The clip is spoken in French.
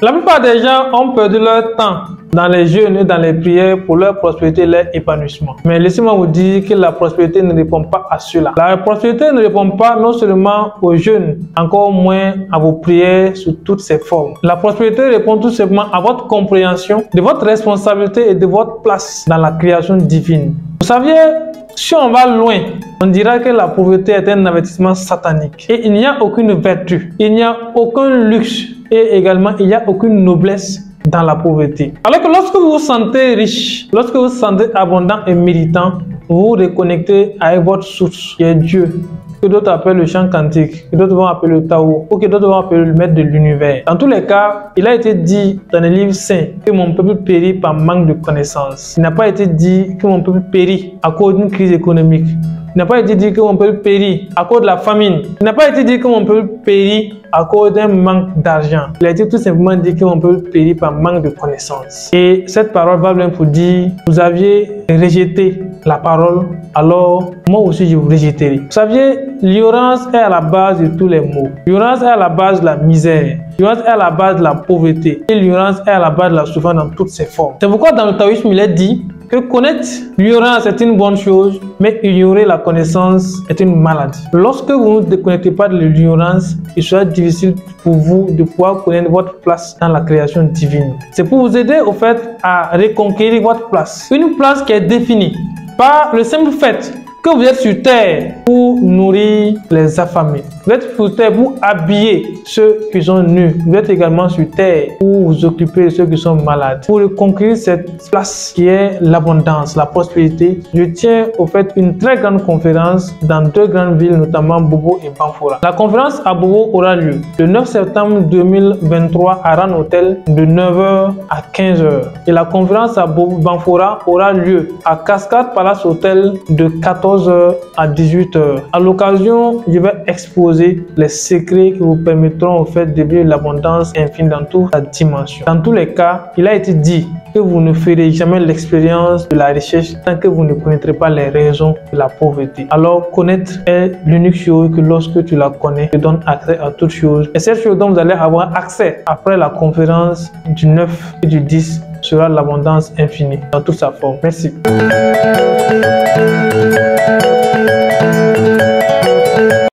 La plupart des gens ont perdu leur temps dans les jeûnes et dans les prières pour leur prospérité et leur épanouissement. Mais laissez-moi vous dire que la prospérité ne répond pas à cela. La prospérité ne répond pas non seulement aux jeûnes, encore moins à vos prières sous toutes ses formes. La prospérité répond tout simplement à votre compréhension de votre responsabilité et de votre place dans la création divine. Vous saviez, si on va loin, on dira que la pauvreté est un avertissement satanique. Et il n'y a aucune vertu, il n'y a aucun luxe et également il n'y a aucune noblesse dans la pauvreté. Alors que lorsque vous vous sentez riche, lorsque vous vous sentez abondant et méritant, vous vous reconnectez avec votre source qui est Dieu, que d'autres appellent le chant cantique, que d'autres vont appeler le Tao, ou que d'autres vont appeler le maître de l'univers. Dans tous les cas, il a été dit dans les livres saints que mon peuple périt par manque de connaissances. Il n'a pas été dit que mon peuple périt à cause d'une crise économique. Il n'a pas été dit que mon peuple périt à cause de la famine. Il n'a pas été dit que mon peuple périt à cause d'un manque d'argent. Il a été tout simplement dit que mon peuple périt par manque de connaissances. Et cette parole va bien pour dire, vous aviez rejeté la parole, alors moi aussi je vous rejetterai. Vous saviez, l'ignorance est à la base de tous les maux. L'ignorance est à la base de la misère. L'ignorance est à la base de la pauvreté. Et l'ignorance est à la base de la souffrance dans toutes ses formes. C'est pourquoi dans le taoïsme, il est dit que connaître l'ignorance est une bonne chose, mais ignorer la connaissance est une maladie. Lorsque vous ne déconnectez pas de l'ignorance, il sera difficile pour vous de pouvoir connaître votre place dans la création divine. C'est pour vous aider au fait à reconquérir votre place. Une place qui est définie par le simple fait que vous êtes sur terre pour nourrir les affamés. Vous êtes sur terre pour habiller ceux qui sont nus. Vous êtes également sur terre pour vous occuper de ceux qui sont malades. Pour reconquérir cette place qui est l'abondance, la prospérité, je tiens au fait une très grande conférence dans deux grandes villes, notamment Bobo et Banfora. La conférence à Bobo aura lieu le 9 septembre 2023 à Ran Hotel de 9h à 15h. Et la conférence à Banfora aura lieu à Cascade Palace Hotel de 14h à 18h. À l'occasion, je vais exposer les secrets qui vous permettront au fait de vivre l'abondance infinie dans toute la dimension. Dans tous les cas, il a été dit que vous ne ferez jamais l'expérience de la recherche tant que vous ne connaîtrez pas les raisons de la pauvreté. Alors, connaître est l'unique chose que lorsque tu la connais, te donne accès à toutes choses. Et cette chose dont vous allez avoir accès après la conférence du 9 et du 10 sera l'abondance infinie dans toute sa forme. Merci.